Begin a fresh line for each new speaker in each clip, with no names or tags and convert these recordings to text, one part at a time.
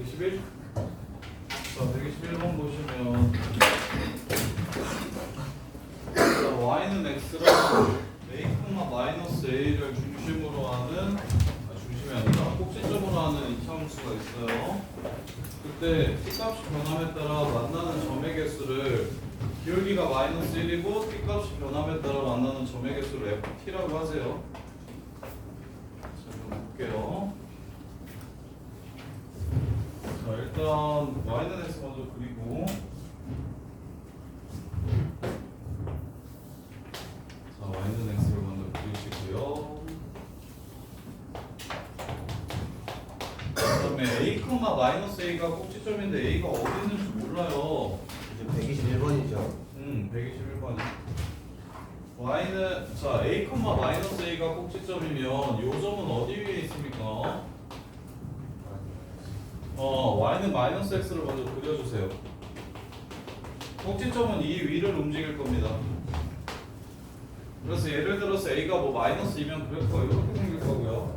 121? 자, 121번 보시면 자, y는 x랑 a, 마이너스 a를 중심으로 하는 중심이 아니라 꼭지점으로 하는 이차함수가 있어요. 그때 t값이 변함에 따라 만나는 점의 개수를 기울기가 마이너스 1이고 t값이 변함에 따라 만나는 점의 개수를 ft라고 하세요. 자, 그럼 볼게요. 자, 일단 y는 x 먼저 그리고 자, y는 x를 먼저 그리시고요. 그 다음에 a, 마이너스 a가 꼭지점인데 a가 어디 있는지 몰라요.
이제 121번이죠.
121번이. y는 자 a, 마이너스 a가 꼭지점이면 요 점은 어디 위에 있습니까? y는 마이너스 x를 먼저 그려주세요. 꼭지점은 이 위를 움직일 겁니다. 그래서 예를 들어서 a가 뭐 마이너스 2면 그래프가 이렇게 생길 거고요.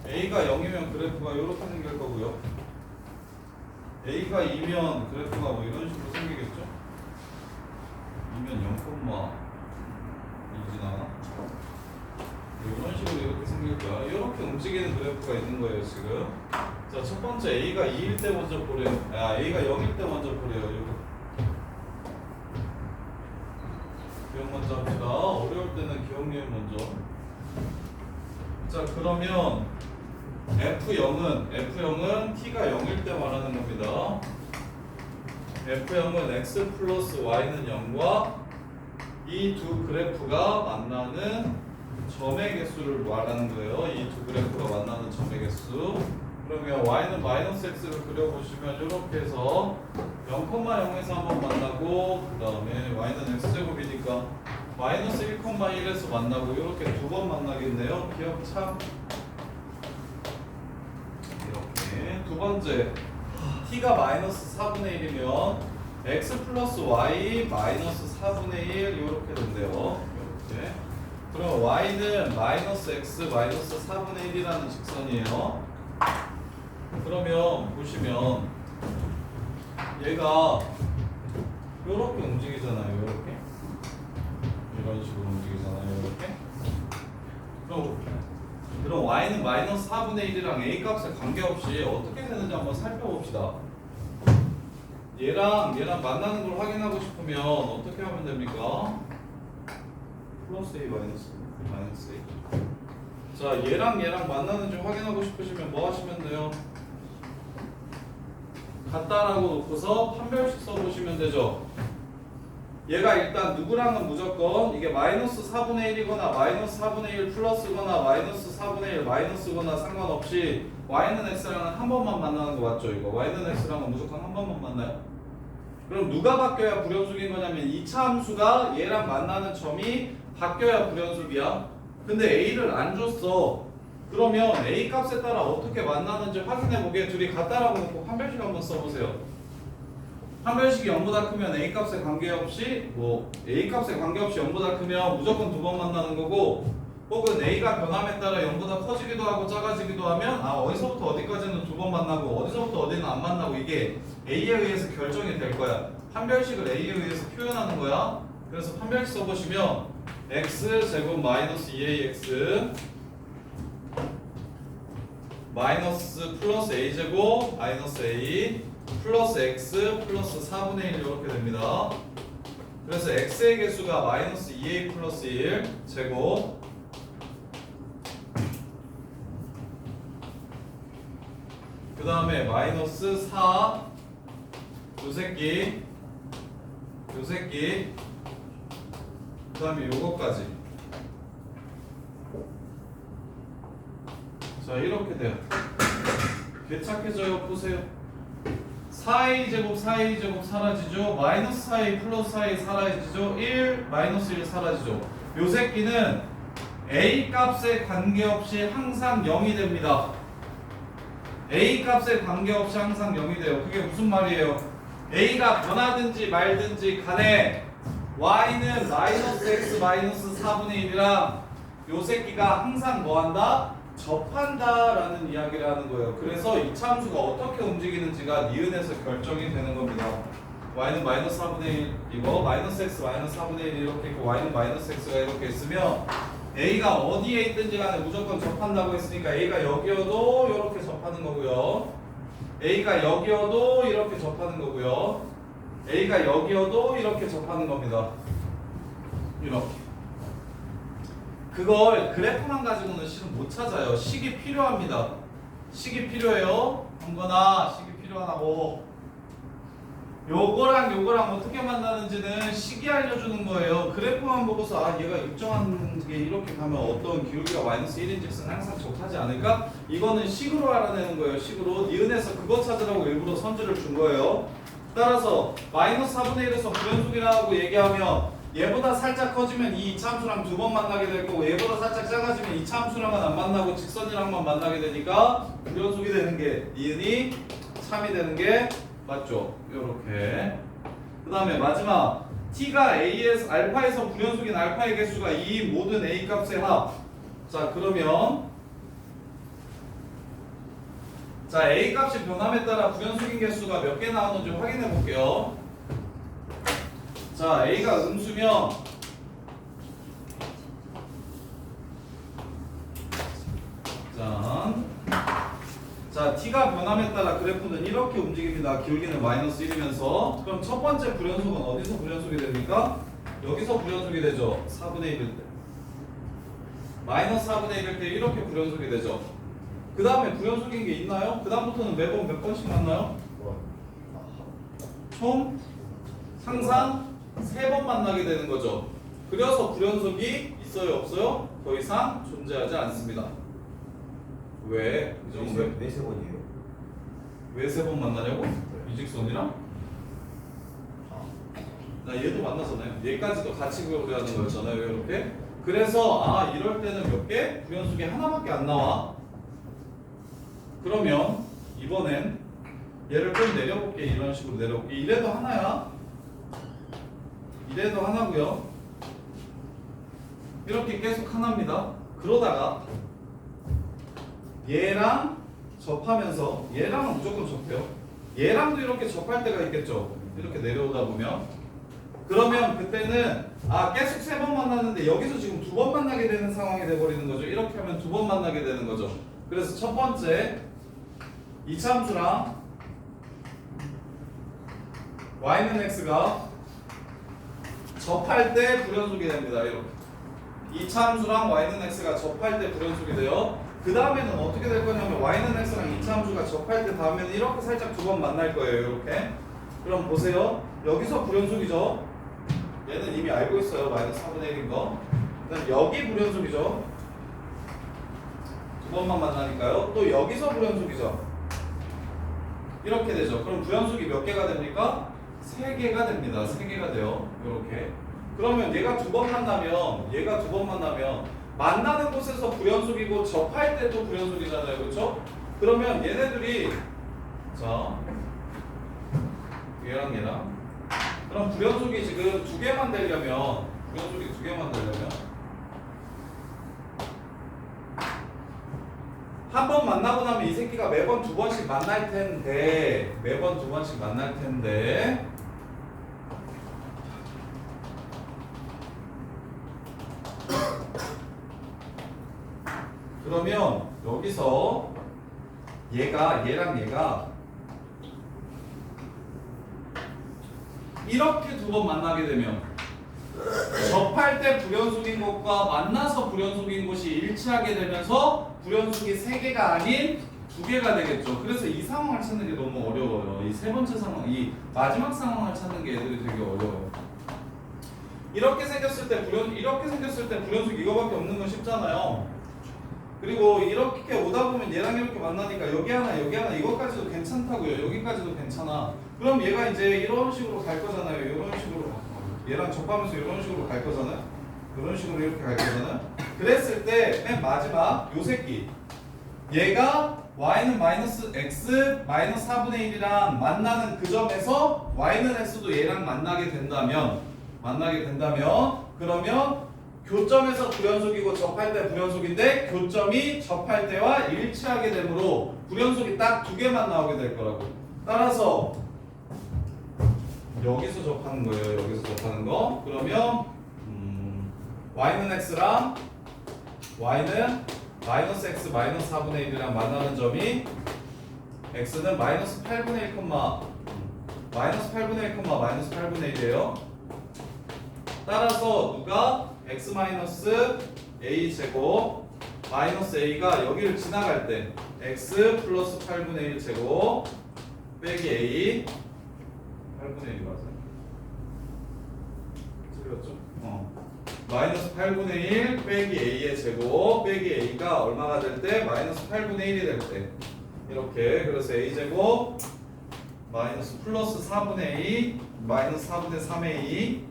a가 0이면 그래프가 이렇게 생길 거고요. a가 2면 그래프가 뭐 이런 식으로 생기겠죠? 2면 0,2지 나나? 이런 식으로 이렇게 생길 거야. 이렇게 움직이는 그래프가 있는 거예요, 지금. 자, 첫 번째 a가 2일 때 먼저 보래요. a가 0일 때 먼저 보래요. 이거. 기억 먼저 합시다. 어려울 때는 기억력 먼저. 자, 그러면 F0은 t가 0일 때 말하는 겁니다. F0은 x 플러스 y는 0과 이 두 그래프가 만나는 점의 개수를 말하는 거예요. 이 두 그래프가 만나는 점의 개수. 그러면 y는 마이너스 x를 그려보시면 이렇게 해서 0,0에서 한번 만나고 그 다음에 y는 x제곱이니까 마이너스 1,1에서 만나고 이렇게 두 번 만나겠네요. 기억 참. 이렇게 두 번째 t가 마이너스 4분의 1이면 x 플러스 y 마이너스 4분의 1 이렇게 된대요. 이렇게. 그럼 y는 마이너스 x 마이너스 4분의 1이라는 직선이에요. 그러면 보시면 얘가 이렇게 움직이잖아요. 이렇게 이런 식으로 움직이잖아요. 이렇게. 그럼 y는 마이너스 4분의 1이랑 a 값에 관계없이 어떻게 되는지 한번 살펴봅시다. 얘랑 만나는 걸 확인하고 싶으면 어떻게 하면 됩니까? 플러스 a 마이너스 a. 자, 얘랑 만나는지 확인하고 싶으시면 뭐 하시면 돼요? 같다라고 놓고서 판별식 써보시면 되죠. 얘가 일단 누구랑은 무조건 이게 마이너스 4분의 1이거나 마이너스 4분의 1 플러스거나 마이너스 4분의 1 마이너스거나 상관없이 y는 x랑은 한 번만 만나는 거 맞죠? 이거 y는 x랑은 무조건 한 번만 만나요. 그럼 누가 바뀌어야 불연속인 거냐면 2차 함수가 얘랑 만나는 점이 바뀌어야 불연속이야. 근데 a를 안 줬어. 그러면 a 값에 따라 어떻게 만나는지 확인해 보게. 둘이 같다라고 놓고 판별식 한번 써보세요. 판별식이 0보다 크면 a 값에 관계없이 a 값에 관계없이 0보다 크면 무조건 두 번 만나는 거고, 혹은 a가 변함에 따라 0보다 커지기도 하고 작아지기도 하면 어디서부터 어디까지는 두 번 만나고 어디서부터 어디는 안 만나고 이게 a에 의해서 결정이 될 거야. 판별식을 a에 의해서 표현하는 거야. 그래서 판별식 써보시면 x제곱 마이너스 2ax 마이너스 플러스 a제곱 마이너스 a 플러스 x 플러스 4분의 1 이렇게 됩니다. 그래서 x의 개수가 마이너스 2a 플러스 1 제곱 그 다음에 마이너스 4 요 새끼 그 다음에 요거까지. 자, 이렇게 돼요. 개착해져요. 보세요. 4a제곱 4a제곱 사라지죠. 마이너스 4a 플러스 4a 사라지죠. 1 마이너스 1 사라지죠. 요 새끼는 a 값에 관계없이 항상 0이 됩니다. a 값에 관계없이 항상 0이 돼요. 그게 무슨 말이에요? a가 변하든지 말든지 간에 y는 마이너스 x 마이너스 4분의 1이랑 요 새끼가 항상 뭐한다? 접한다라는 이야기를 하는 거예요. 그래서 이 참수가 어떻게 움직이는지가 니은에서 결정이 되는 겁니다. y는 마이너스 4분의 1이고 마이너스 x 마이너스 4분의 1 이렇게 있고 y는 마이너스 x가 이렇게 있으면 a가 어디에 있든지 간에 무조건 접한다고 했으니까 a가 여기여도 이렇게 접하는 거고요. a가 여기여도 이렇게 접하는 거고요. a가 여기여도 이렇게 접하는 겁니다. 이렇게. 그걸 그래프만 가지고는 실은 못 찾아요. 식이 필요합니다. 식이 필요해요. 한거나 식이 필요하다고. 요거랑 요거랑 어떻게 만나는지는 식이 알려주는 거예요. 그래프만 보고서 아 얘가 일정한 게 이렇게 가면 어떤 기울기가 마이너스 1인즉슨 항상 접하지 않을까? 이거는 식으로 알아내는 거예요. 식으로. 니은에서 그거 찾으라고 일부러 선지를 준 거예요. 따라서 마이너스 4분의 1에서 불연속이라고 얘기하면 얘보다 살짝 커지면 이 참수랑 두 번 만나게 될 거고 얘보다 살짝 작아지면 이 참수랑은 안 만나고 직선이랑만 만나게 되니까 불연속이 되는 게 니은이 3이 되는 게 맞죠? 요렇게. 그 다음에 마지막 t가 a에서 알파에서 불연속인 알파의 개수가 이 모든 a 값의 합. 자 그러면 자 a 값이 변함에 따라 불연속인 개수가 몇 개 나오는지 확인해 볼게요. 자 a가 음수면 자 t가 변함에 따라 그래프는 이렇게 움직입니다. 기울기는 마이너스 1이면서 그럼 첫 번째 불연속은 어디서 불연속이 됩니까? 여기서 불연속이 되죠. 4분의 1일 때 마이너스 4분의 1일 때 이렇게 불연속이 되죠. 그 다음에 불연속인 게 있나요? 그 다음부터는 매번 몇 번씩 만나요? 총 항상 3번 만나게 되는 거죠. 그래서 불연속이 있어요 없어요? 더 이상 존재하지 않습니다. 왜? 이 정도
왜 세 번이에요?
왜 3번 만나냐고? 이직선이랑? 나 얘도 만나잖아요. 얘까지도 같이 고려하는 거였잖아요. 이렇게. 그래서 아 이럴 때는 몇 개? 불연속이 하나밖에 안 나와. 그러면 이번엔 얘를 좀 내려볼게. 이런 식으로 내려볼게. 이래도 하나야. 이래도 하나고요. 이렇게 계속 하나입니다. 그러다가 얘랑 접하면서 얘랑은 무조건 접해요. 얘랑도 이렇게 접할 때가 있겠죠. 이렇게 내려오다 보면 그러면 그때는 아 계속 3번 만났는데 여기서 지금 2번 만나게 되는 상황이 돼버리는 거죠. 이렇게 하면 2번 만나게 되는 거죠. 그래서 첫 번째 이참수랑 y는 x가 접할 때 불연속이 됩니다. 이렇게 이참수랑 y는 x가 접할 때 불연속이 돼요. 그 다음에는 어떻게 될 거냐면 y는 x랑 이차함수가 접할 때 다음에는 이렇게 살짝 2번 만날 거예요. 이렇게. 그럼 보세요. 여기서 불연속이죠. 얘는 이미 알고 있어요. 마이너스 4분의 1인 거. 그다음 여기 불연속이죠. 2번만 만나니까요. 또 여기서 불연속이죠. 이렇게 되죠. 그럼 불연속이 몇 개가 됩니까? 3개가 됩니다. 3개가 돼요. 이렇게. 그러면 얘가 2번 만나면 만나는 곳에서 불연속이고 접할 때도 불연속이잖아요. 그렇죠? 그러면 얘네들이 자 얘랑 그럼 불연속이 지금 2개만 되려면 한 번 만나고 나면 이 새끼가 매번 2번씩 만날 텐데 그러면 여기서 얘랑 얘가 이렇게 2번 만나게 되면 접할 때 불연속인 것과 만나서 불연속인 것이 일치하게 되면서 불연속이 3개가 아닌 2개가 되겠죠. 그래서 이 상황을 찾는 게 너무 어려워요. 이 세 번째 상황, 이 마지막 상황을 찾는 게 애들이 되게 어려워요. 이렇게 생겼을 때 불연속 이거밖에 없는 건 쉽잖아요. 그리고 이렇게 오다 보면 얘랑 이렇게 만나니까 여기 하나 이것까지도 괜찮다고요. 여기까지도 괜찮아. 그럼 얘가 이제 이런 식으로 갈 거잖아요. 이런 식으로 얘랑 접하면서 이런 식으로 갈 거잖아요. 이런 식으로 이렇게 갈 거잖아요. 그랬을 때 맨 마지막 요 새끼 얘가 y는 마이너스 x 마이너스 4분의 1이랑 만나는 그 점에서 y는 x도 얘랑 만나게 된다면 그러면 교점에서 불연속이고 접할 때 불연속인데 교점이 접할 때와 일치하게 되므로 불연속이 딱 두 개만 나오게 될 거라고. 따라서 여기서 접하는 거예요. 여기서 접하는 거. 그러면 y는 x랑 y는 마이너스 x 마이너스 4분의 1이랑 만나는 점이 x는 마이너스 8분의 1, 마이너스 8분의 1, 마이너스 8분의 1이에요. 따라서 누가 x 마이너스 a 제곱 마이너스 a가 여기를 지나갈 때 x 플러스 8분의 1 제곱 빼기 a 8분의 1이 맞아요? 틀렸죠? 마이너스 8분의 1 빼기 a의 제곱 빼기 a가 얼마가 될 때? 마이너스 8분의 1이 될 때 이렇게. 그래서 a 제곱 마이너스 플러스 4분의 2 마이너스 4분의 3의 2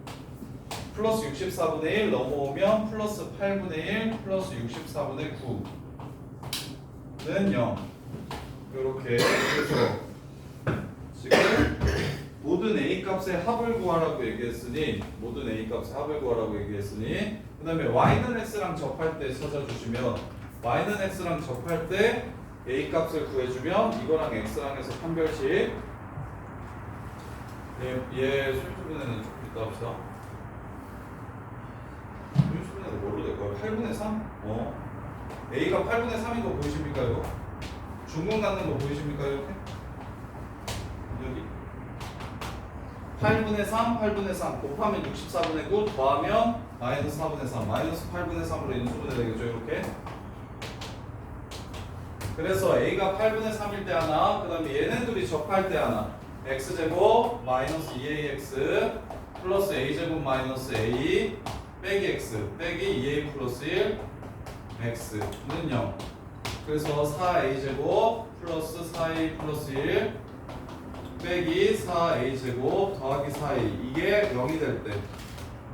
플러스 64분의 1 넘어오면 플러스 8분의 1 플러스 64분의 9는 0 이렇게. 그래서 지금 모든 a 값의 합을 구하라고 얘기했으니 모든 a 값의 합을 구하라고 얘기했으니 그 다음에 y는 x랑 접할 때 찾아주시면 y는 x랑 접할 때 a 값을 구해주면 이거랑 x랑 해서 판별식 얘 수분에는 이따 합시다. 수분에는 뭘로 될까요? 8분의 3? a가 8분의 3인 거 보이십니까? 이거? 중근 갖는 거 보이십니까? 이렇게? 여기 8분의 3, 8분의 3 곱하면 64분의 9 더하면 마이너스 4분의 3 마이너스 8분의 3으로 인수분해 되겠죠 이렇게. 그래서 a가 8분의 3일 때 하나 그 다음에 얘네들이 접할 때 하나 x제곱 마이너스 2ax 플러스 a제곱 마이너스 a 빼기 x 빼기 2a 플러스 1 x는 0 그래서 4a제곱 플러스 4a 플러스 1 빼기 4a제곱 더하기 4a 이게 0이 될 때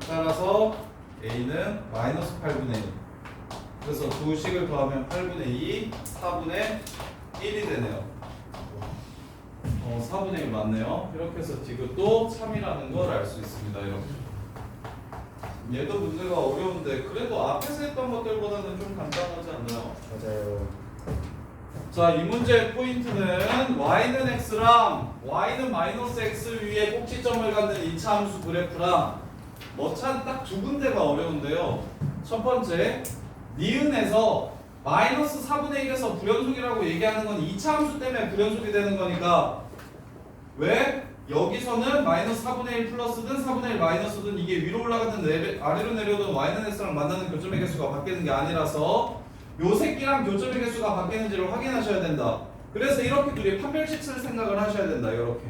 따라서 a는 마이너스 8분의 1 그래서 두 식을 더하면 8분의 2 4분의 1이 되네요. 4분의 1 맞네요. 이렇게 해서 디귿도 3이라는 걸 알 수 있습니다. 이렇게. 얘도 문제가 어려운데 그래도 앞에서 했던 것들보다는 좀 간단하지 않나요?
맞아요.
자, 이 문제의 포인트는 y는 x랑 y는 마이너스 x 위에 꼭지점을 갖는 이차 함수 그래프랑 뭐찬 딱 두 군데가 어려운데요. 첫 번째, 니은에서 마이너스 4분의 1에서 불연속이라고 얘기하는 건 이차 함수 때문에 불연속이 되는 거니까 왜? 여기서는 마이너스 4분의 1 플러스든 4분의 1 마이너스든 이게 위로 올라가든 아래로 내려든 y는 x랑 만나는 교점의 개수가 바뀌는 게 아니라서 요 새끼랑 교점의 개수가 바뀌는지를 확인하셔야 된다. 그래서 이렇게 둘이 판별식 쓸 생각을 하셔야 된다. 이렇게.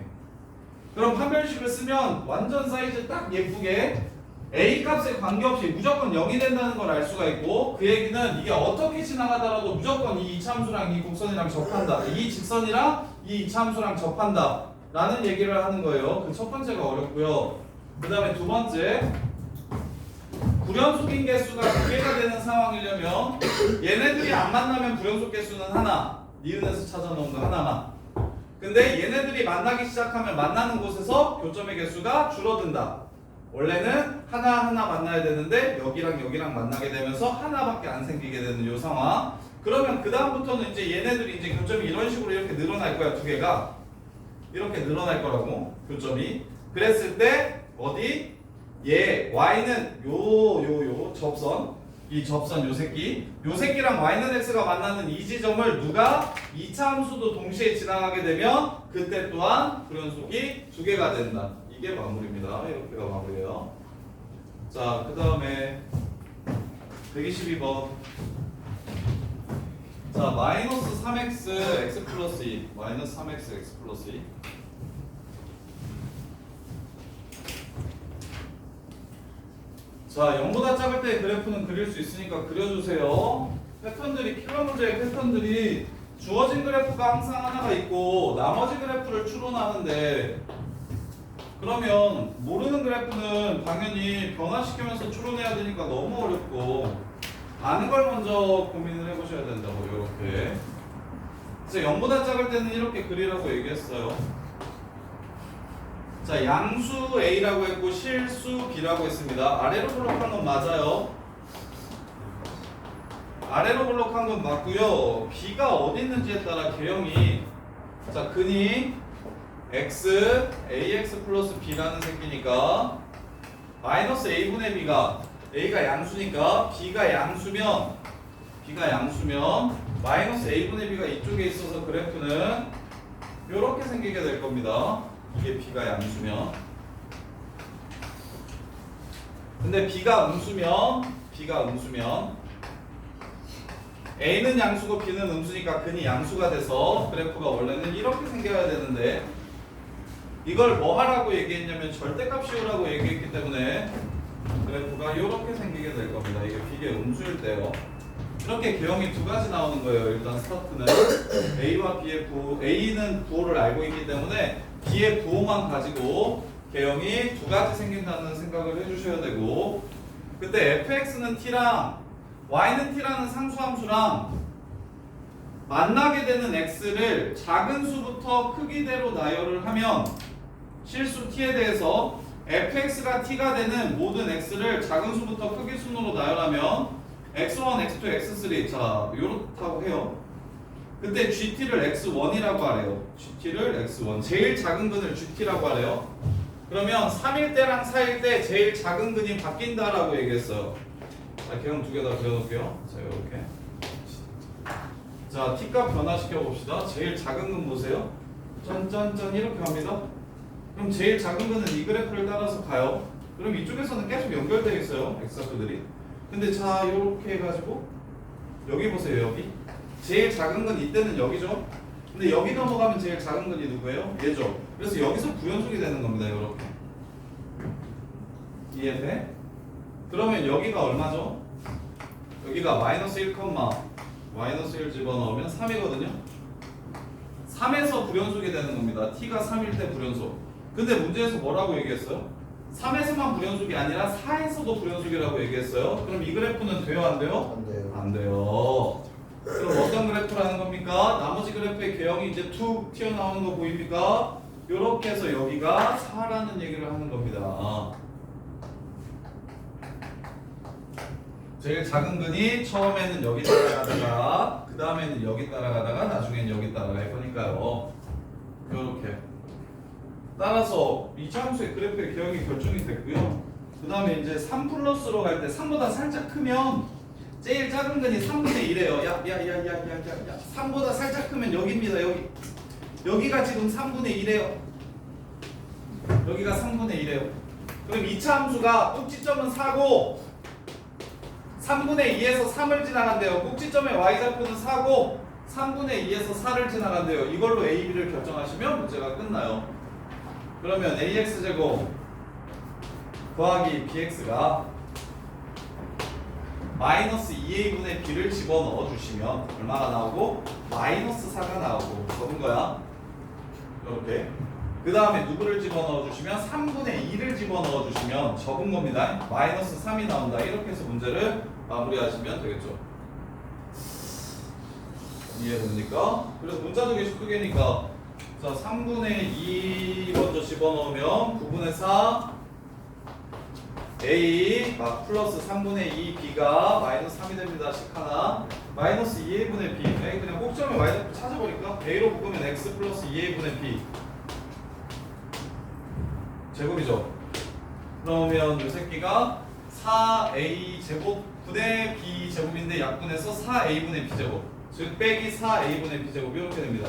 그럼 판별식을 쓰면 완전 사이즈 딱 예쁘게 a 값에 관계없이 무조건 0이 된다는 걸 알 수가 있고 그 얘기는 이게 어떻게 지나가더라도 무조건 이 이차함수랑 이 곡선이랑 접한다. 이 직선이랑 이 이차함수랑 접한다. 라는 얘기를 하는 거예요. 그 첫 번째가 어렵고요. 그 다음에 두 번째 불연속인 개수가 두 개가 되는 상황이려면 얘네들이 안 만나면 불연속 개수는 하나 니은에서 찾아놓은 거 하나만. 근데 얘네들이 만나기 시작하면 만나는 곳에서 교점의 개수가 줄어든다. 원래는 하나하나 만나야 되는데 여기랑 여기랑 만나게 되면서 하나밖에 안 생기게 되는 요 상황. 그러면 그 다음부터는 이제 얘네들이 이제 교점이 이런 식으로 이렇게 늘어날 거야. 두 개가 이렇게 늘어날 거라고 교점이. 그랬을 때 어디? 얘 y는 요 접선 이 접선 요 새끼랑 y는 x가 만나는 이 지점을 누가 2차 함수도 동시에 지나가게 되면 그때 또한 불연속이 두 개가 된다. 이게 마무리입니다. 이렇게가 마무리예요. 자, 그 다음에 122번. 자, 마이너스 3x x 플러스 2 마이너스 3x x 플러스 2 자, 0보다 작을 때 그래프는 그릴 수 있으니까 그려주세요. 패턴들이 킬러 문제의 패턴들이 주어진 그래프가 항상 하나가 있고 나머지 그래프를 추론하는데 그러면 모르는 그래프는 당연히 변화시키면서 추론해야 되니까 너무 어렵고 아는 걸 먼저 고민을 해보셔야 된다고. 이렇게. 그래서 0보다 작을 때는 이렇게 그리라고 얘기했어요. 자, 양수 A라고 했고 실수 B라고 했습니다. 아래로 블록한 건 맞아요. 아래로 블록한 건 맞고요. B가 어디 있는지에 따라 개형이 자 근이 x ax 플러스 b라는 새끼니까 마이너스 a분의 b가 a가 양수니까 b가 양수면 마이너스 a분의 b가 이쪽에 있어서 그래프는 이렇게 생기게 될 겁니다. 이게 b가 양수면 근데 b가 음수면 a는 양수고 b는 음수니까 근이 양수가 돼서 그래프가 원래는 이렇게 생겨야 되는데 이걸 뭐 하라고 얘기했냐면 절대값 씌우라고 얘기했기 때문에 그래프가 이렇게 생기게 될 겁니다. 이게 비계 음수일 때요. 이렇게 개형이 두 가지 나오는 거예요. 일단 스타트는 A와 B의 부호, A는 부호를 알고 있기 때문에 B의 부호만 가지고 개형이 두 가지 생긴다는 생각을 해주셔야 되고 그때 fx는 t랑 y는 t라는 상수함수랑 만나게 되는 x를 작은 수부터 크기대로 나열을 하면 실수 t에 대해서 fx가 t가 되는 모든 x를 작은 수부터 크기 순으로 나열하면 x1, x2, x3 자 요렇다고 해요. 그때 gt를 x1이라고 하래요. gt를 x1 제일 작은 근을 gt라고 하래요. 그러면 3일 때랑 4일 때 제일 작은 근이 바뀐다라고 얘기했어요. 자, 개형 두 개 다 그려놓을게요. 자, 이렇게. 자, t값 변화시켜 봅시다. 제일 작은 근 보세요. 짠짠짠 이렇게 갑니다. 그럼 제일 작은 근은 이 그래프를 따라서 가요. 그럼 이쪽에서는 계속 연결되어 있어요. x좌표들이. 근데 자, 이렇게 해가지고 여기 보세요. 여기. 제일 작은 근 이때는 여기죠. 근데 여기 넘어가면 제일 작은 근이 누구예요? 얘죠. 그래서 여기서 부연속이 되는 겁니다. 이렇게. 이해돼? 그러면 여기가 얼마죠? 여기가 마이너스 1, 마이너스 1 집어넣으면 3이거든요. 3에서 불연속이 되는 겁니다. t가 3일 때 불연속. 근데 문제에서 뭐라고 얘기했어요? 3에서만 불연속이 아니라 4에서도 불연속이라고 얘기했어요. 그럼 이 그래프는 돼요? 안 돼요?
안 돼요.
안 돼요. 그럼 어떤 그래프라는 겁니까? 나머지 그래프의 개형이 이제 툭 튀어나오는 거 보입니까? 요렇게 해서 여기가 4라는 얘기를 하는 겁니다. 제일 작은 근이 처음에는 여기 따라가다가 그 다음에는 여기 따라가다가 나중에는 여기 따라갈 거니까요. 요렇게 따라서 이 함수의 그래프의 개형이 결정이 됐고요. 그 다음에 이제 3 플러스로 갈 때 3보다 살짝 크면 제일 작은 근이 3분의 1이에요. 야 3보다 살짝 크면 여기입니다. 여기가 지금 3분의 1이에요. 여기가 3분의 1이에요. 그럼 2차 함수가 꼭지점은 4고 3분의 2에서 3을 지나간대요. 꼭지점의 y좌표는 4고 3분의 2에서 4를 지나간대요. 이걸로 a, b를 결정하시면 문제가 끝나요. 그러면 ax제곱 더하기 bx가 마이너스 2a분의 b를 집어넣어 주시면 얼마가 나오고? 마이너스 4가 나오고 적은 거야. 이렇게. 그 다음에 누구를 집어넣어 주시면 3분의 2를 집어넣어 주시면 적은 겁니다. 마이너스 3이 나온다. 이렇게 해서 문제를 마무리하시면 되겠죠. 이해됩니까? 그래서 문자도 계속 두 개니까 자 3분의 2 먼저 집어넣으면 9분의 4 A 플러스 3분의 2 B가 마이너스 3이 됩니다. 식 하나 마이너스 2A분의 B 그냥 꼭지점에 Y좌표 찾아버릴까? A로 묶으면 X 플러스 2A분의 B 제곱이죠. 그러면 이 새끼가 4A 제곱 분의 B 제곱인데 약분해서 4A분의 B 제곱 즉 빼기 4A분의 B 제곱 이렇게 됩니다.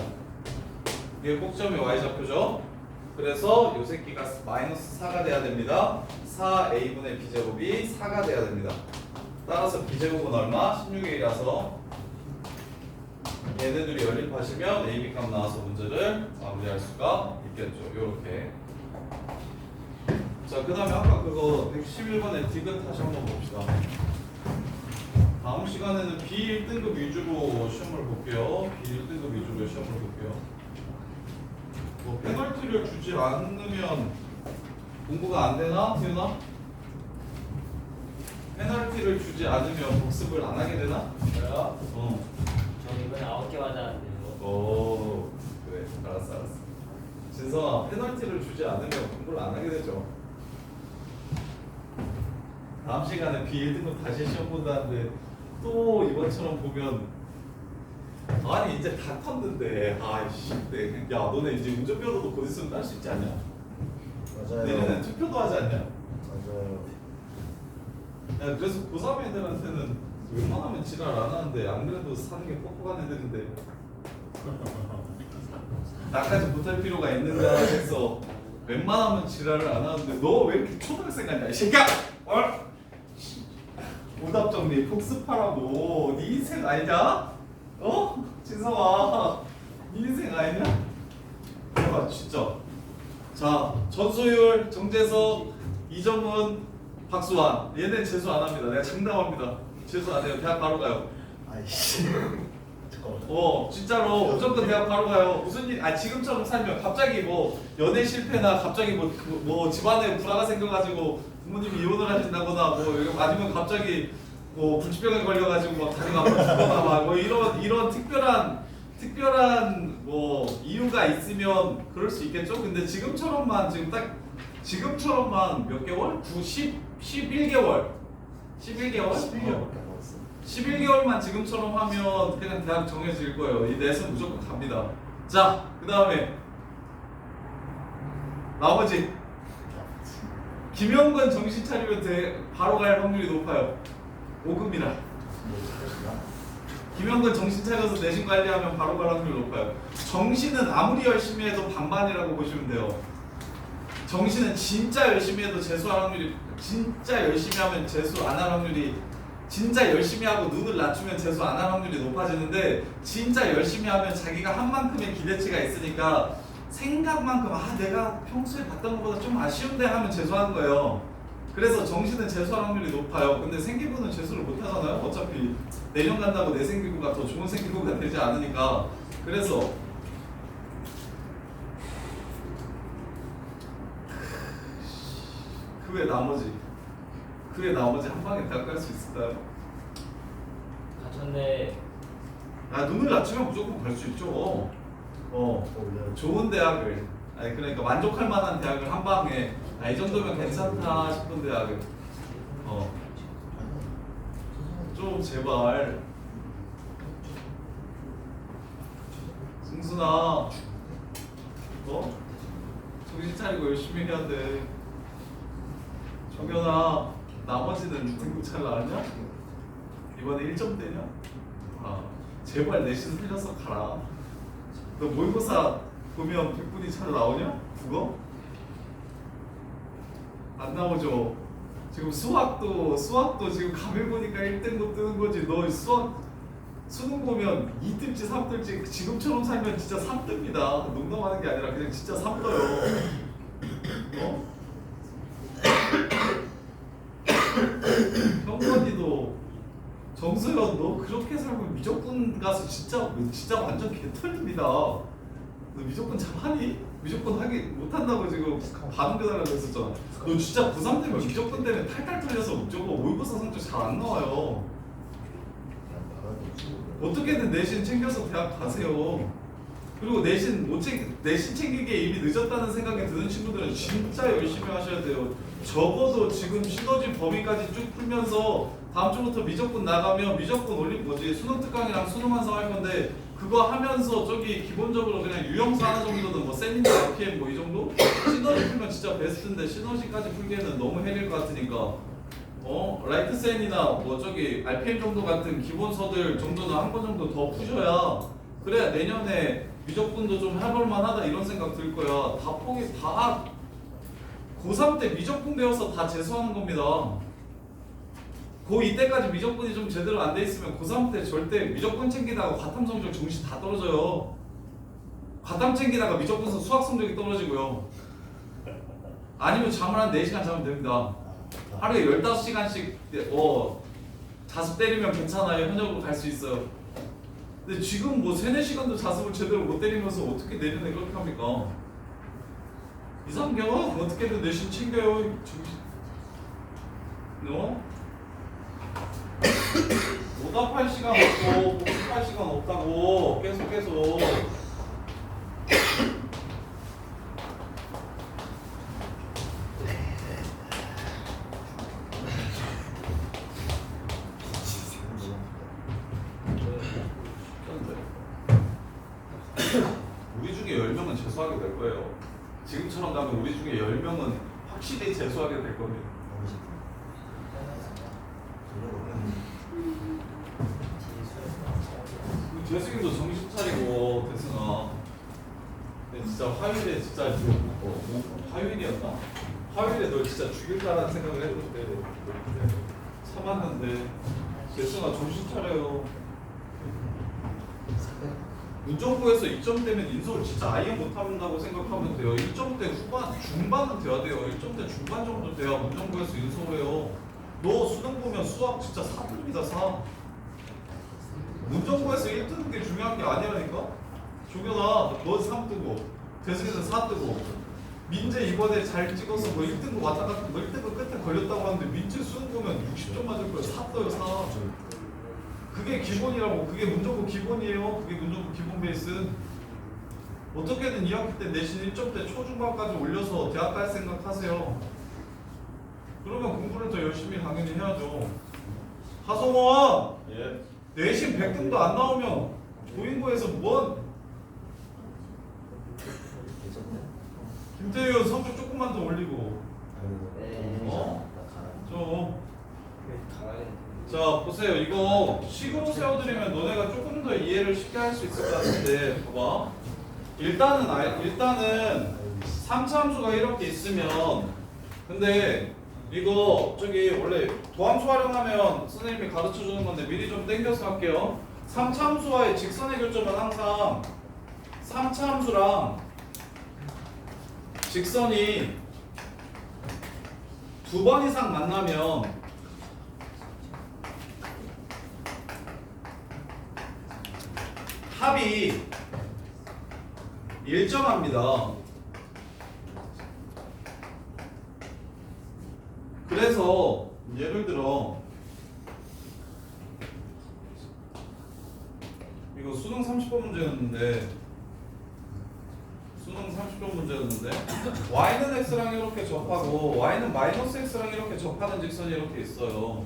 이게 꼭지점의 Y좌표죠. 그래서 이 새끼가 마이너스 4가 돼야 됩니다. 4A분의 B제곱이 4가 돼야 됩니다. 따라서 B제곱은 얼마? 16의 1이라서 얘네들이 연립하시면 AB 값 나와서 문제를 마무리할 수가 있겠죠. 요렇게. 자, 그 다음에 아까 그거 111번의 디귿 다시 한번 봅시다. 다음 시간에는 B1등급 위주로 시험을 볼게요. B1등급 위주로 시험을 볼게요. 뭐 페널티를 주지 않으면 공부가 안 되나? 태윤아? 페널티를 주지 않으면 복습을 안 하게 되나?
저요?
어.
저 이번에 9개 맞았는데요.
오, 그래. 알았어. 진성아, 페널티를 주지 않으면 공부를 안 하게 되죠. 다음 시간에 B1등급 다시 시험 본다는데 또 이번처럼 보면 아니 이제 다 컸는데 아이씨 야 너네 이제 운전면허도 곧 있으면 딸 수 있지 않냐?
맞아요.
내년에 투표도 하지 않냐?
맞아요.
야 그래서 고3 애들한테는 웬만하면 지랄 안 하는데 안 그래도 사는 게 뻑뻑한 애들인데 나까지 못할 필요가 있는가 해서 웬만하면 지랄을 안 하는데 너 왜 이렇게 초등학생 같냐 이 새끼야! 오답 정리 복습하라고 네 인생 아니냐? 어? 진성아 네 인생 아니냐? 야 진짜 자 전소율, 정재석, 이정은, 박수환 얘네 재수 안 합니다. 내가 장담합니다. 재수 안 해요. 대학 바로 가요.
아이씨. 잠깐만.
진짜로 무조건 대학 바로 가요. 무슨 일? 지금처럼 살면 갑자기 뭐 연애 실패나 갑자기 뭐 집안에 불화가 생겨가지고 부모님이 이혼을 하신다거나 뭐 아니면 갑자기 뭐 불치병에 걸려가지고 막 다리가 아파 죽거나 막 뭐 이런 특별한 뭐 이유가 있으면 그럴 수 있겠죠. 근데 지금처럼만 지금처럼만 몇 개월? 11개월. 11개월?
11개월밖에 안 남았어.
11개월만 지금처럼 하면 그냥 대학 정해질 거예요. 이 넷은 무조건 갑니다. 자, 그 다음에 나머지 김영건 정신 차리면 바로 갈 확률이 높아요. 5급이라.
뭐 하시나?
김영건 정신 차려서 내신 관리하면 바로 갈 확률이 높아요. 정신은 아무리 열심히 해도 반반이라고 보시면 돼요. 정신은 진짜 열심히 해도 재수할 확률이 진짜 열심히 하면 재수 안 할 확률이 진짜 열심히 하고 눈을 낮추면 재수 안 할 확률이 높아지는데 진짜 열심히 하면 자기가 한 만큼의 기대치가 있으니까 생각만큼 내가 평소에 봤던 것보다 좀 아쉬운데 하면 재수하는 거예요. 그래서 정신은 재수할 확률이 높아요. 근데 생기부는 재수를 못 하잖아요. 어차피 내년 간다고 내 생기부가 더 좋은 생기부가 되지 않으니까. 그래서 그 외 나머지 한 방에 대학 갈 수 있을까요?
갇혔네.
눈을 낮추면 무조건 갈 수 있죠.
원래
좋은 대학을 그러니까 만족할 만한 대학을 한 방에 이 정도면 괜찮다 싶은 대학을 좀 제발 승순아 정신 차리고 열심히 해야 돼. 정연아 나머지는 등급 잘 나왔냐? 이번에 1점대냐? 제발 내신 살려서 가라. 너 모의고사 보면 100분이 잘 나오냐? 국어? 안 나오죠. 지금 수학도 지금 가면 보니까 1등급 뜨는 거지. 너 수능 보면 2등지 3등지 지금처럼 살면 진짜 3뜹니다. 농담하는 게 아니라 그냥 진짜 3 떠요. 형건이도 정수현 너 그렇게 살면 미적분 가서 진짜 완전 개털립니다. 너 미적분 잘하니? 미적분 하기 못한다고 지금 반응해달라고 했었잖아. 너 진짜 고3 되면 미적분 때문에 탈탈 털려서 저거 모의고사 성적 잘 안 나와요. 어떻게든 내신 챙겨서 대학 가세요. 그리고 내신 챙기기에 이미 늦었다는 생각이 드는 친구들은 진짜 열심히 하셔야 돼요. 적어도 지금 시너지 범위까지 쭉 풀면서 다음 주부터 미적분 나가면 미적분 수능 특강이랑 수능 완성 할 건데 그거 하면서 기본적으로 그냥 유형사 하나 정도는 뭐 세미나 RPM 뭐 이 정도? 시너지 풀면 진짜 베스트인데 시너지까지 풀기에는 너무 해릴 것 같으니까 라이트센이나 RPM 정도 같은 기본서들 정도는 한 번 정도 더 푸셔야 그래야 내년에 미적분도 좀 해볼 만하다 이런 생각 들 거야. 다 고3 때 미적분 배워서 다 재수하는 겁니다. 고2 때까지 미적분이 좀 제대로 안 돼 있으면 고3 때 절대 미적분 챙기다가 과탐 성적 정시 다 떨어져요. 과탐 챙기다가 미적분서 수학 성적이 떨어지고요. 아니면 잠을 한 4시간 자면 됩니다. 하루에 15시간씩 자습 때리면 괜찮아요. 현역으로 갈 수 있어요. 근데 지금 뭐 3, 4시간도 자습을 제대로 못 때리면서 어떻게 내년에 그렇게 합니까? 2, 3개월? 어떻게든 내신 챙겨요. 오답할 시간 없고 복습할 시간 없다고 계속 우리 중에 10명은 재수하게 될 거예요. 지금처럼 가면 우리 중에 10명은 확실히 재수하게 될 겁니다.
너무 싫다.
재승이도 정신 차리고 대승아. 근데 진짜 화요일에 진짜 화요일이었나? 화요일에 널 진짜 죽일까라는 생각을 했는데 참았는데 대승아 정신 차려요. 문정부에서 2점 되면 인서울 진짜 아예 못한다고 생각하면 돼요. 1점대 후반, 중반은 돼야 돼요. 1점대 중반 정도 돼야 문정부에서 인서울해요. 너 수능 보면 수학 진짜 4등입니다. 4. 문정부에서 1 뜨는 게 중요한 게 아니라니까? 조견아, 너 3 뜨고 대승에서 4 뜨고 민재 이번에 잘 찍어서 뭐 1등급 왔다 갔다 뭐 1등급 끝에 걸렸다고 하는데 민재 수능 보면 60점 맞을 거야. 4 떠요. 4. 그게 기본이라고. 그게 문정부 기본이에요. 그게 문정부 기본 베이스. 어떻게든 2학기 때 내신 1점대 초중반까지 올려서 대학 갈 생각하세요. 그러면 공부를 더 열심히 당연히 해야죠. 하성원!
예.
내신 100등도 안 나오면 도인고에서 뭔?
괜찮네.
김태현 성적 조금만 더 올리고.
네.
어?
나
자 보세요. 이거 식으로 세워드리면 너네가 조금 더 이해를 쉽게 할 수 있을 것 같은데 봐봐. 일단은 3차 함수가 이렇게 있으면 근데 이거 저기 원래 도함수 활용하면 선생님이 가르쳐 주는 건데 미리 좀 땡겨서 할게요. 3차 함수와의 직선의 교점은 항상 3차 함수랑 직선이 2번 이상 만나면 합이 일정합니다. 그래서 예를 들어 이거 수능 30번 문제였는데 y는 x랑 이렇게 접하고 y는 마이너스 x랑 이렇게 접하는 직선이 이렇게 있어요.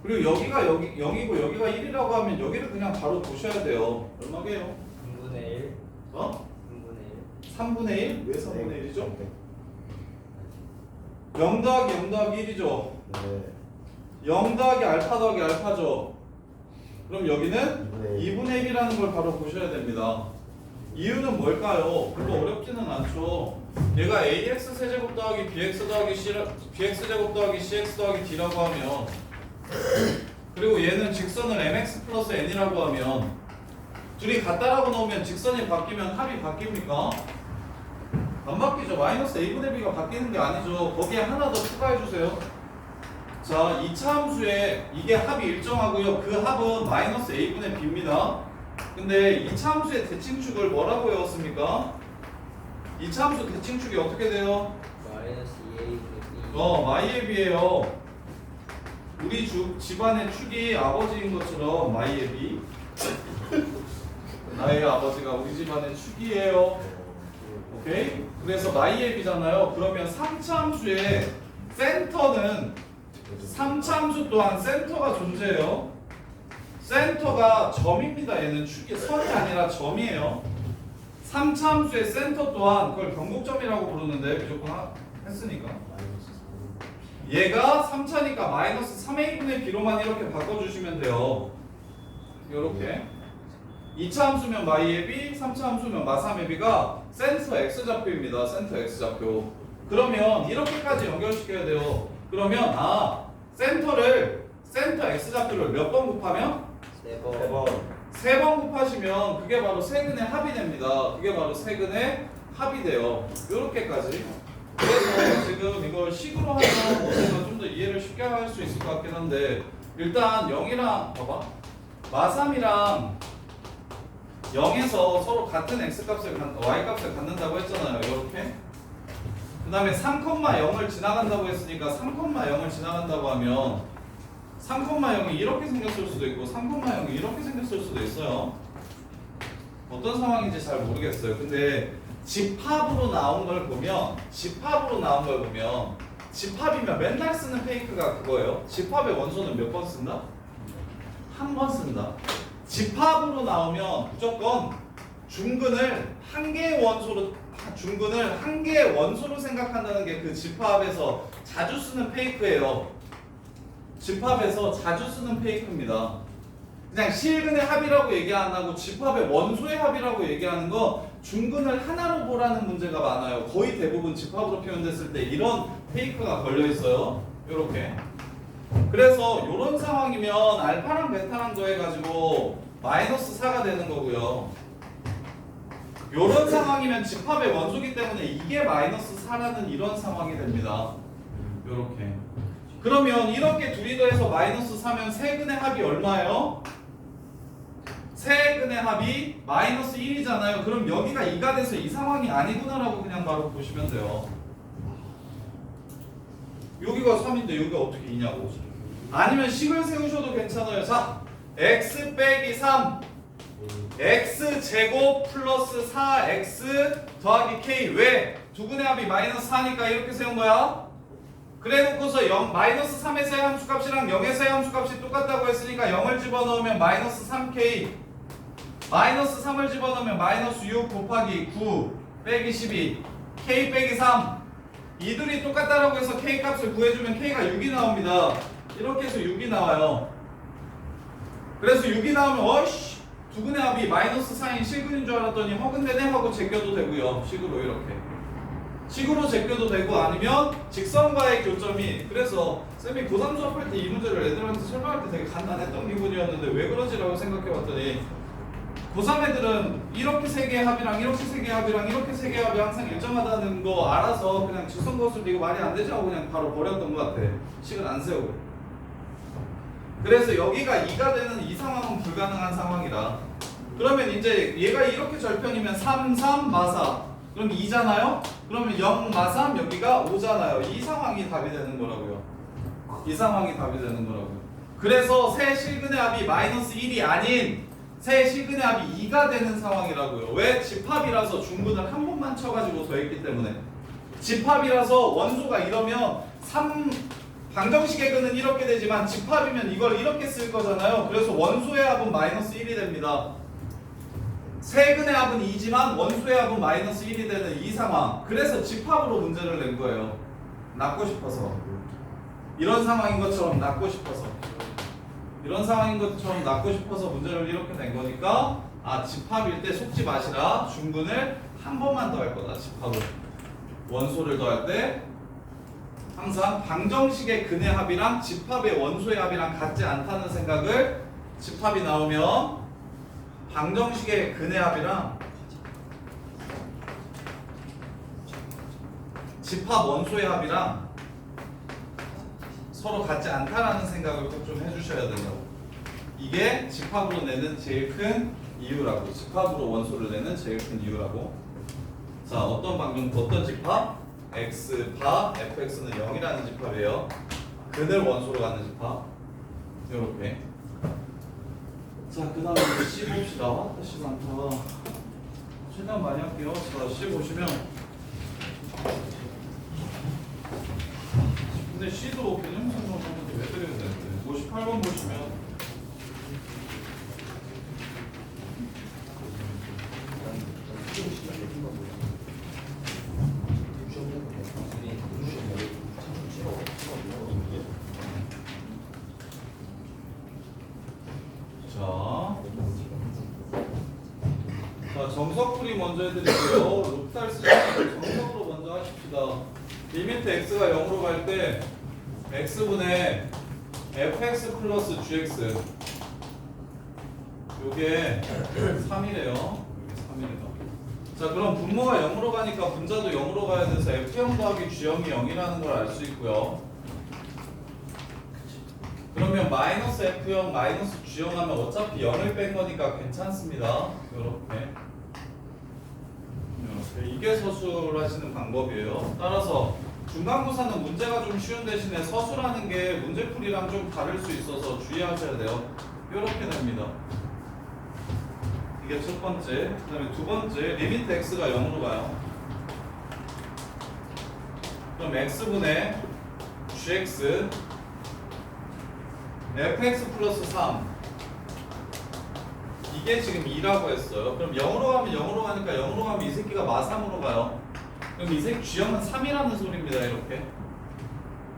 그리고 여기가 0이고 여기가 1이라고 하면 여기를 그냥 바로 보셔야 돼요. 얼마게요?
3분의 1.
어?
3분의 1.
3분의 1? 왜 3분의 1이죠? 0 더하기 0 더하기 1이죠.
네.
0 더하기 알파 더하기 알파죠. 그럼 여기는
2분의
2분의 1이라는 걸 바로 보셔야 됩니다. 이유는 뭘까요? 별로 어렵지는 않죠. 얘가 ax 세제곱 더하기 bx 더하기 bx 제곱 더하기 cx 더하기 d라고 하면 그리고 얘는 직선을 mx 플러스 n이라고 하면 둘이 같다라고 넣으면 직선이 바뀌면 합이 바뀝니까? 안 바뀌죠. 마이너스 a분의 b가 바뀌는 게 아니죠. 거기에 하나 더 추가해주세요. 자, 2차 함수에 이게 합이 일정하고요. 그 합은 마이너스 a분의 b입니다. 근데 2차 함수의 대칭축을 뭐라고 외웠습니까? 2차 함수 대칭축이 어떻게 돼요?
마이너스 2a b.
마이의 b예요. 우리 집안의 축이 아버지인 것처럼 마이의 b. 나의 아버지가 우리 집안의 축이에요. 오케이? 그래서 마이의 b잖아요. 그러면 3차 함수의 센터는 3차 함수 또한 센터가 존재해요. 센터가 점입니다. 얘는 축이 선이 아니라 점이에요. 3차 함수의 센터 또한 그걸 변곡점이라고 부르는데 무조건 했으니까 얘가 3차니까 마이너스 3a분의 b로만 이렇게 바꿔주시면 돼요. 요렇게 2차 함수면 마이의 b, 3차 함수면 마3의 b가 센터 x좌표입니다. 센터 x좌표. 그러면 이렇게까지 연결시켜야 돼요. 그러면 센터 x좌표를 몇 번 곱하면?
4번.
3번 곱하시면 그게 바로 세근의 합이 됩니다. 그게 바로 세근의 합이 돼요. 요렇게까지. 그래서 지금 이걸 식으로 하면 너네가 좀 더 이해를 쉽게 할 수 있을 것 같긴 한데 일단 0이랑 봐봐. 마3이랑 0에서 서로 같은 x값을 y값을 갖는다고 했잖아요. 이렇게. 그 다음에 3,0을 지나간다고 했으니까 3,0을 지나간다고 하면 3,0이 이렇게 생겼을 수도 있고 3,0이 이렇게 생겼을 수도 있어요. 어떤 상황인지 잘 모르겠어요. 근데 집합으로 나온 걸 보면 집합이면 맨날 쓰는 페이크가 그거예요. 집합의 원소는 몇 번 쓴다? 한 번 쓴다. 집합으로 나오면 무조건 중근을 한 개의 원소로 생각한다는 게 그 집합에서 자주 쓰는 페이크예요. 집합에서 자주 쓰는 페이크입니다. 그냥 실근의 합이라고 얘기 안 하고 집합의 원소의 합이라고 얘기하는 거 중근을 하나로 보라는 문제가 많아요. 거의 대부분 집합으로 표현됐을 때 이런 페이크가 걸려 있어요. 이렇게. 그래서 이런 상황이면 알파랑 베타랑 더해가지고 마이너스 4가 되는 거고요. 이런 상황이면 집합의 원소기 때문에 이게 마이너스 4라는 이런 상황이 됩니다. 이렇게. 그러면 이렇게 둘이 더해서 마이너스 4면 세근의 합이 얼마예요? 세근의 합이 마이너스 1이잖아요. 그럼 여기가 2가 돼서 이 상황이 아니구나라고 그냥 바로 보시면 돼요. 여기가 3인데 여기가 어떻게 2냐고. 아니면 식을 세우셔도 괜찮아요. 자, x 빼기 3 x제곱 플러스 4x 더하기 k. 왜? 두근의 합이 마이너스 4니까 이렇게 세운 거야. 그래 놓고서 마이너스 3에서의 함수값이랑 0에서의 함수값이 똑같다고 했으니까 0을 집어넣으면 마이너스 3k, 마이너스 3을 집어넣으면 마이너스 6 곱하기 9 빼기 12 k 빼기 3. 이들이 똑같다라고 해서 k 값을 구해주면 k가 6이 나옵니다. 이렇게 해서 6이 나와요. 그래서 6이 나오면 어이씨 두근의 합이 마이너스 4인 실근인 줄 알았더니 허근되네 하고 제껴도 되고요. 식으로 이렇게 식으로 제껴도 되고, 아니면 직선과의 교점이, 그래서 쌤이 고3 수업할 때 이 문제를 애들한테 설명할 때 되게 간단했던 기분이었는데 왜 그러지라고 생각해봤더니 고3 애들은 이렇게 세 개의 합이랑 이렇게 세 개의 합이랑 이렇게 세 개의 합이 항상 일정하다는 거 알아서 그냥 직선 거슬 이거 말이 안 되지 하고 그냥 바로 버렸던 것 같아. 식은 안 세우고. 그래서 여기가 2가 되는 이 상황은 불가능한 상황이라. 그러면 이제 얘가 이렇게 절편이면 3, 3, 마사. 그럼 2잖아요? 그러면 0, 마3 여기가 5잖아요. 이 상황이 답이 되는 거라고요. 이 상황이 답이 되는 거라고요. 그래서 세 실근의 합이 마이너스 1이 아닌 세 실근의 합이 2가 되는 상황이라고요. 왜? 집합이라서 중근을 한 번만 쳐가지고 더했기 때문에. 집합이라서 원소가 이러면 방정식의 근은 이렇게 되지만 집합이면 이걸 이렇게 쓸 거잖아요. 그래서 원소의 합은 마이너스 1이 됩니다. 세근의 합은 2지만 원소의 합은 마이너스 1이 되는 이 상황. 그래서 집합으로 문제를 낸 거예요. 낳고 싶어서. 이런 상황인 것처럼 낳고 싶어서. 이런 상황인 것처럼 낳고 싶어서 문제를 이렇게 낸 거니까, 아, 집합일 때 속지 마시라. 중근을 한 번만 더 할 거다. 집합을. 원소를 더할 때 항상 방정식의 근의 합이랑 집합의 원소의 합이랑 같지 않다는 생각을, 집합이 나오면 방정식의 근의 합이랑 집합 원소의 합이랑 서로 같지 않다라는 생각을 꼭 좀 해주셔야 된다고. 이게 집합으로 내는 제일 큰 이유라고. 집합으로 원소를 내는 제일 큰 이유라고. 자, 어떤 집합? x바 fx는 0이라는 집합이에요. 근을 원소로 갖는 집합. 이렇게. 자, 그 다음에 C 봅시다. C 많다. 최대한 많이 할게요. 자, C 보시면, 근데 C도 개념 설명하는데 왜 드려야 되는데? 58번 보시면 자, 정석풀이 먼저 해드릴게요. 룹탈 쓰시면 정석으로 먼저 하십시다. 리미트 x가 0으로 갈 때 x분의 fx 플러스 gx, 요게 3이래요. 요게 3이래요. 자, 그럼 분모가 0으로 가니까 분자도 0으로 가야 돼서 f0 더하기 g0이 0이라는 걸 알 수 있고요. 그러면 마이너스 f0 마이너스 g0 하면 어차피 0을 뺀 거니까 괜찮습니다. 이렇게. 이게 서술하시는 방법이에요. 따라서 중간고사는 문제가 좀 쉬운 대신에 서술하는 게 문제풀이랑 좀 다를 수 있어서 주의하셔야 돼요. 이렇게 됩니다. 이게 첫 번째. 그 다음에 두 번째, 리미트 x가 0으로 가요. 그럼 x분의 gx fx 플러스 3, 이게 지금 2라고 했어요. 그럼 0으로 가면 0으로 가니까 0으로 가면 이 새끼가 마3으로 가요. 그럼 이 새끼 G형은 3이라는 소리입니다. 이렇게.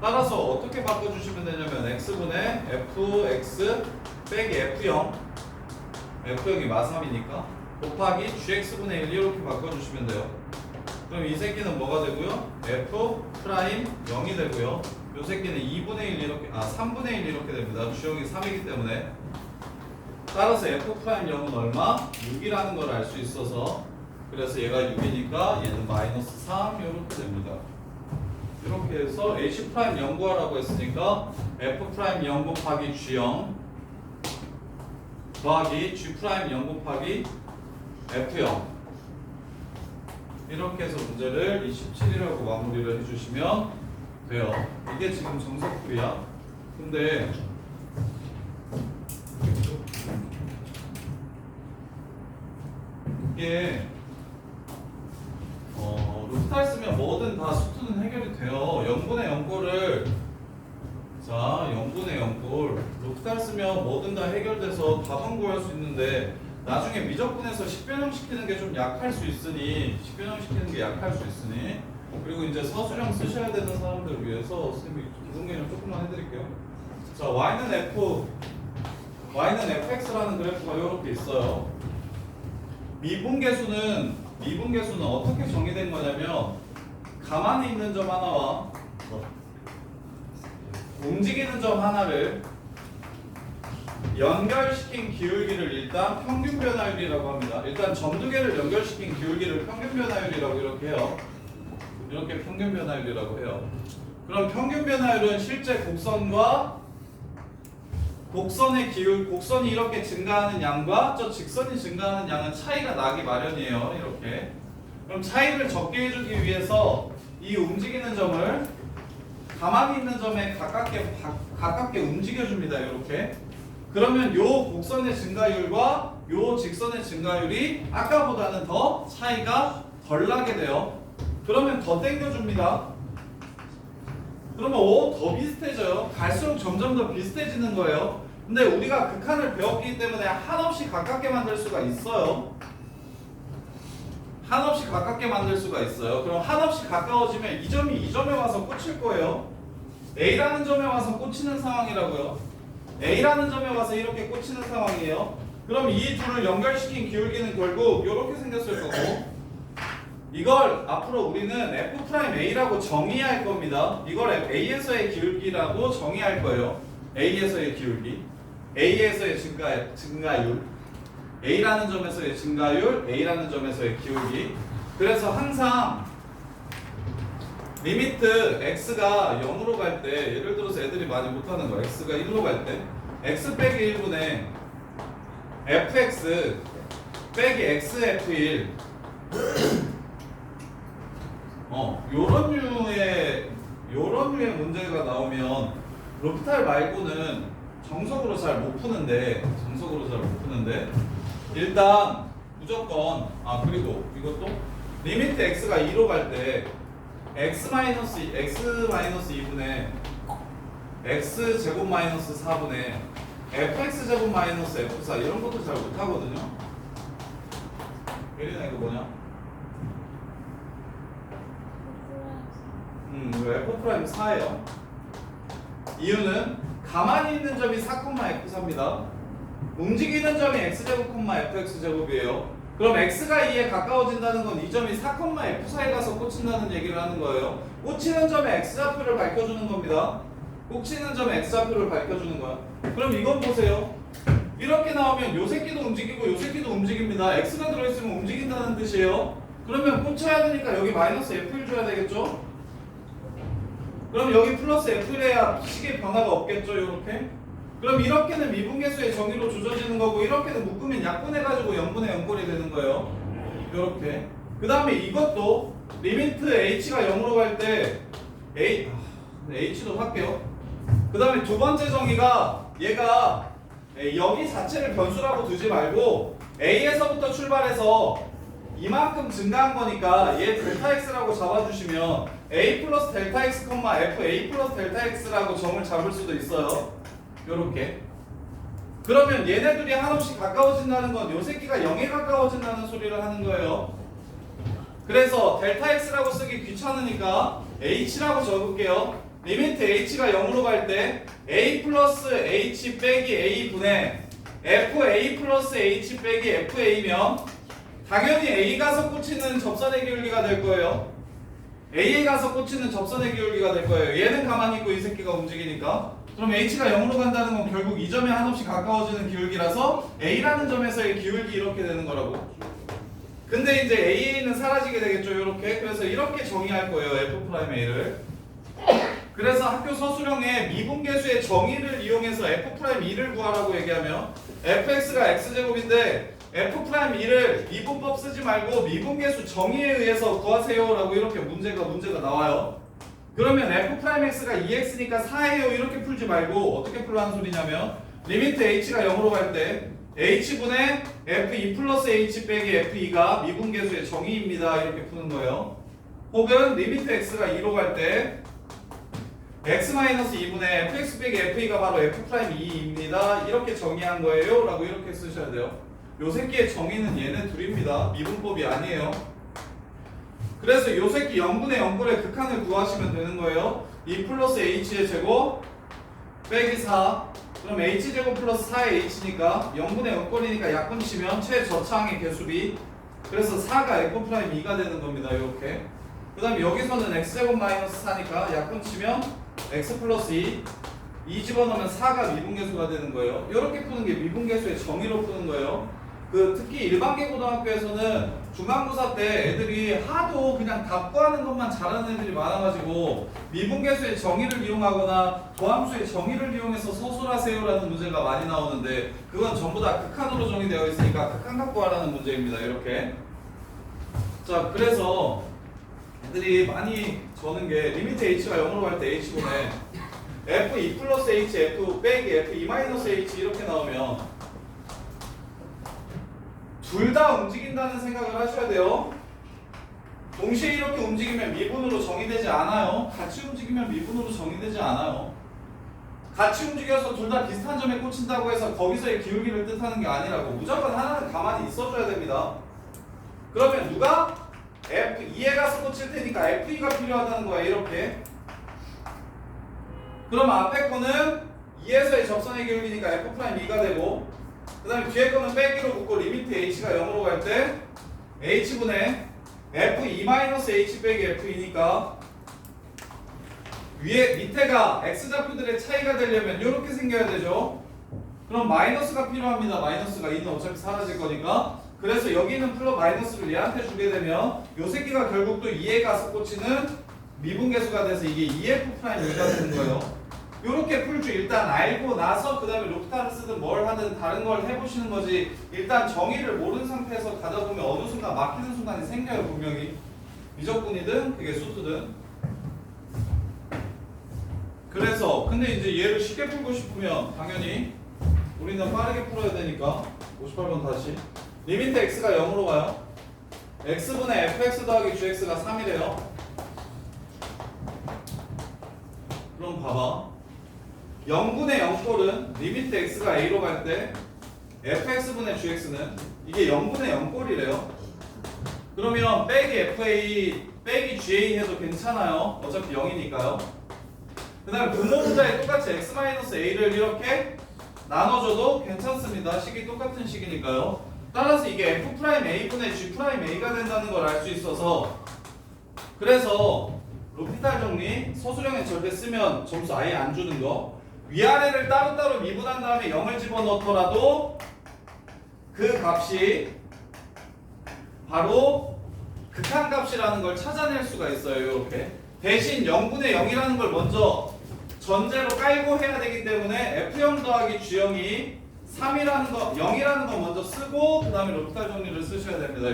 따라서 어떻게 바꿔주시면 되냐면 x분의 fx 빼기 f0 f0이 마3이니까 곱하기 gx분의 1 이렇게 바꿔주시면 돼요. 그럼 이 새끼는 뭐가 되고요? f 프라임 0이 되고요. 이 새끼는 2분의 1 이렇게 3분의 1 이렇게 됩니다. g형이 3이기 때문에 따라서 f 프라임 0은 얼마? 6이라는 걸 알 수 있어서 그래서 얘가 6이니까 얘는 마이너스 3 이렇게 됩니다. 이렇게 해서 h 프라임 0 구하라고 했으니까 f 프라임 0 곱하기 g0 더하기 g 프라임 0 곱하기 f0 이렇게 해서 문제를 27이라고 마무리를 해주시면 돼요. 이게 지금 정석풀이야. 근데 이게 루프탈 쓰면 뭐든 다 수투는 해결이 돼요. 0분의 0꼴을 자 0분의 0꼴 루프탈 쓰면 뭐든 다 해결돼서 답은 구할 수 있는데 나중에 미적분해서 식변형시키는 게 좀 약할 수 있으니 식변형시키는 게 약할 수 있으니 그리고 이제 서술형 쓰셔야 되는 사람들을 위해서 선생님이 기본 개념 조금만 해드릴게요. 자 y는 fx라는 그래프가 이렇게 있어요. 미분계수는 어떻게 정의된 거냐면 가만히 있는 점 하나와 움직이는 점 하나를 연결시킨 기울기를 일단 평균 변화율이라고 합니다. 일단 점 두 개를 연결시킨 기울기를 평균 변화율이라고 이렇게 해요. 이렇게 평균 변화율이라고 해요. 그럼 평균 변화율은 실제 곡선이 이렇게 증가하는 양과 저 직선이 증가하는 양은 차이가 나기 마련이에요. 이렇게. 그럼 차이를 적게 해주기 위해서 이 움직이는 점을 가만히 있는 점에 가깝게 움직여줍니다. 이렇게. 그러면 요 곡선의 증가율과 요 직선의 증가율이 아까보다는 더 차이가 덜 나게 돼요. 그러면 더 당겨줍니다. 그러면 더 비슷해져요. 갈수록 점점 더 비슷해지는 거예요. 근데 우리가 극한을 배웠기 때문에 한없이 가깝게 만들 수가 있어요. 한없이 가깝게 만들 수가 있어요. 그럼 한없이 가까워지면 이 점이 이 점에 와서 꽂힐 거예요. A라는 점에 와서 꽂히는 상황이라고요. A라는 점에 와서 이렇게 꽂히는 상황이에요. 그럼 이 둘을 연결시킨 기울기는 결국 이렇게 생겼을 거고 이걸 앞으로 우리는 F'A라고 정의할 겁니다. 이걸 A에서의 기울기라고 정의할 거예요. A에서의 기울기, A에서의 증가율, A라는 점에서의 증가율, A라는 점에서의 기울기. 그래서 항상 리미트 x가 0으로 갈 때 예를 들어서 애들이 많이 못하는 거 x가 1로 갈 때 x 빼기 1분의 fx 빼기 xf1 요런 류의 문제가 나오면 루프탈 말고는 정석으로 잘 못 푸는데 일단 무조건 그리고 이것도 리미트 x가 2로 갈 때 x-2분의 x제곱 마이너스 4분의 fx제곱 마이너스 f4 이런 것도 잘 못하거든요. 예린아 이거 뭐냐? 이거 f' 4예요. 이유는 가만히 있는 점이 4,f4입니다. 움직이는 점이 x제곱, fx제곱이에요. 그럼 x가 2에 가까워진다는 건 이 점이 4,f4에 가서 꽂힌다는 얘기를 하는 거예요. 꽂히는 점에 x좌표를 밝혀주는 겁니다. 꽂히는 점에 x좌표를 밝혀주는 거야. 그럼 이건 보세요. 이렇게 나오면 요 새끼도 움직이고 요 새끼도 움직입니다. x가 들어있으면 움직인다는 뜻이에요. 그러면 꽂혀야 되니까 여기 마이너스 f를 줘야 되겠죠? 그럼 여기 플러스 f를 해야 식의 변화가 없겠죠? 이렇게? 그럼 이렇게는 미분계수의 정의로 조져지는 거고 이렇게는 묶으면 약분해가지고 0분의 0꼴이 되는 거예요. 이렇게. 그 다음에 이것도 리미트 h가 0으로 갈 때 h도 할게요. 그 다음에 두 번째 정의가 얘가 여기 자체를 변수라고 두지 말고 a에서부터 출발해서 이만큼 증가한 거니까 얘 델타 x라고 잡아주시면 a 플러스 델타 x, f a 플러스 델타 x라고 점을 잡을 수도 있어요. 요렇게 그러면 얘네들이 한없이 가까워진다는 건 요 새끼가 0에 가까워진다는 소리를 하는 거예요. 그래서 델타 x라고 쓰기 귀찮으니까 h라고 적을게요. 리미트 h가 0으로 갈 때 a 플러스 h 빼기 a 분의 fa 플러스 h 빼기 fa면 당연히 a 가서 꽂히는 접선의 기울기가 될 거예요. a에 가서 꽂히는 접선의 기울기가 될 거예요. 얘는 가만히 있고 이 새끼가 움직이니까. 그럼 h가 0으로 간다는 건 결국 이 점에 한없이 가까워지는 기울기라서 a라는 점에서의 기울기 이렇게 되는 거라고. 근데 이제 a는 사라지게 되겠죠. 이렇게. 그래서 이렇게 정의할 거예요. f'a를. 그래서 학교 서술형에 미분계수의 정의를 이용해서 f'E를 구하라고 얘기하면 fx가 x제곱인데 f'E를 미분법 쓰지 말고 미분계수 정의에 의해서 구하세요 라고 이렇게 문제가 나와요. 그러면 f'x가 2x니까 4예요 이렇게 풀지 말고 어떻게 풀라는 소리냐면 리미트 h가 0으로 갈 때 h분의 fe 플러스 h 빼기 fe가 미분계수의 정의입니다 이렇게 푸는 거예요. 혹은 리미트 x가 2로 갈 때 x-2분의 fx 빼기 fe가 바로 f'E입니다 이렇게 정의한 거예요 라고 이렇게 쓰셔야 돼요. 요 새끼의 정의는 얘네 둘입니다. 미분법이 아니에요. 그래서 요 새끼 0분의 0꼴의 극한을 구하시면 되는 거예요. 2 플러스 h의 제곱 빼기 4 그럼 h제곱 플러스 4의 h니까 0분의 0꼴이니까 약분치면 최저차항의 개수비 그래서 4가 f'E가 되는 겁니다. 이렇게 그 다음에 여기서는 x제곱 마이너스 4니까 약분치면 x 플러스 2 집어넣으면 4가 미분계수가 되는 거예요. 이렇게 푸는 게 미분계수의 정의로 푸는 거예요. 특히 일반계 고등학교에서는 중간고사 때 애들이 하도 그냥 답 구하는 것만 잘하는 애들이 많아가지고 미분계수의 정의를 이용하거나 도함수의 정의를 이용해서 서술하세요라는 문제가 많이 나오는데 그건 전부 다 극한으로 정의되어 있으니까 극한 갖고 하라는 문제입니다. 이렇게. 자, 그래서 애들이 많이 저는 게 리미트 h가 0으로 갈 때 h분의 f2 플러스 h f 빼기 f2 마이너스 h 이렇게 나오면 둘 다 움직인다는 생각을 하셔야 돼요. 동시에 이렇게 움직이면 미분으로 정의되지 않아요. 같이 움직이면 미분으로 정의되지 않아요. 같이 움직여서 둘 다 비슷한 점에 꽂힌다고 해서 거기서의 기울기를 뜻하는 게 아니라고. 무조건 하나는 가만히 있어줘야 됩니다. 그러면 누가? F2에 가서 꽂힐 테니까 FE가 필요하다는 거야. 이렇게. 그럼 앞에 거는 2에서의 접선의 기울기니까 f'E가 되고 그 다음에 뒤에 거는 빼기로 묶고 리미트 h가 0으로 갈 때 h분의 f2-h 빼기 f이니까 위에 밑에가 x좌표들의 차이가 되려면 이렇게 생겨야 되죠. 그럼 마이너스가 필요합니다. 마이너스가 2는 어차피 사라질 거니까. 그래서 여기 있는 플러스 마이너스를 얘한테 주게 되면 요 새끼가 결국 또 2에 가서 꽂히는 미분계수가 돼서 이게 2f'E가 되는 거예요. 요렇게 풀 줄 일단 알고 나서 그 다음에 로피타를 쓰든 뭘 하든 다른 걸 해보시는 거지. 일단 정의를 모르는 상태에서 가다 보면 어느 순간 막히는 순간이 생겨요. 분명히 미적분이든 그게 수수든. 그래서 근데 이제 얘를 쉽게 풀고 싶으면 당연히 우리는 빠르게 풀어야 되니까 58번 다시 리미트 x가 0으로 가요. x분의 fx 더하기 gx가 3이래요. 그럼 봐봐 0분의 0꼴은 리미트 x가 a로 갈 때 fx분의 gx는 이게 0분의 0꼴이래요. 그러면 빼기 fa 빼기 ga 해도 괜찮아요. 어차피 0이니까요. 그 다음에 분모분자에 똑같이 x-a를 이렇게 나눠줘도 괜찮습니다. 식이 똑같은 식이니까요. 따라서 이게 f'A분의 g'A가 된다는 걸 알 수 있어서 그래서 로피탈 정리 서술형에 절대 쓰면 점수 아예 안 주는 거 위아래를 따로따로 미분한 다음에 0을 집어넣더라도 그 값이 바로 극한값이라는 걸 찾아낼 수가 있어요. 이렇게 대신 0분의 0이라는 걸 먼저 전제로 깔고 해야 되기 때문에 F0 더하기 G형이 3이라는 거, 0이라는 거 먼저 쓰고 그 다음에 로피탈 정리를 쓰셔야 됩니다.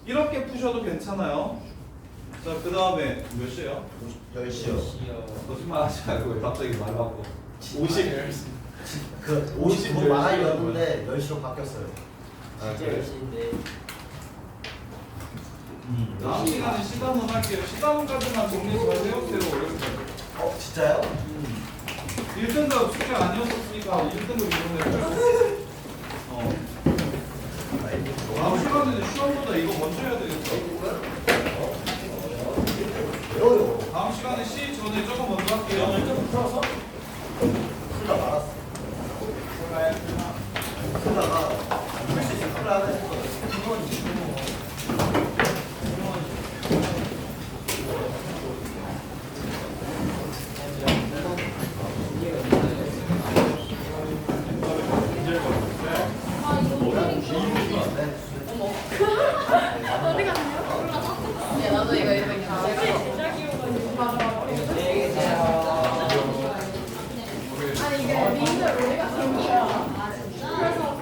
이렇게 푸셔도 괜찮아요. 자, 그 다음에 몇 시에요?
10시요.
거짓말 하지 말고 갑자기 말 바꿔 50
그
50
50분 말하였는데 10시로 바뀌었어요.
진짜 열심인데
다음 시간에 시간문 할게요. 시간문까지만 정리 잘 해오세요.
진짜요?
1등급 숙제 아니었었으니까 1등급 이번에 다음 시간에는 시험보다 이거 먼저 해야 되겠어.
외워요.
다음 시간에 C 전에 조금 먼저 할게요. 좀 풀어서.
풀다 말았어. 풀다가 풀수 있으면 풀어야 돼.
어디 갔나요? 야, 나도 이거 이렇게 아니 이게 리인들 우리가 생기야. 그래서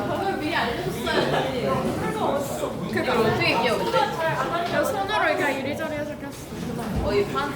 그걸 미리 알려줬어야지. 그걸 어떻게 기억했대? 손으로 그냥 이리저리 해서 꼈어. 거의 반?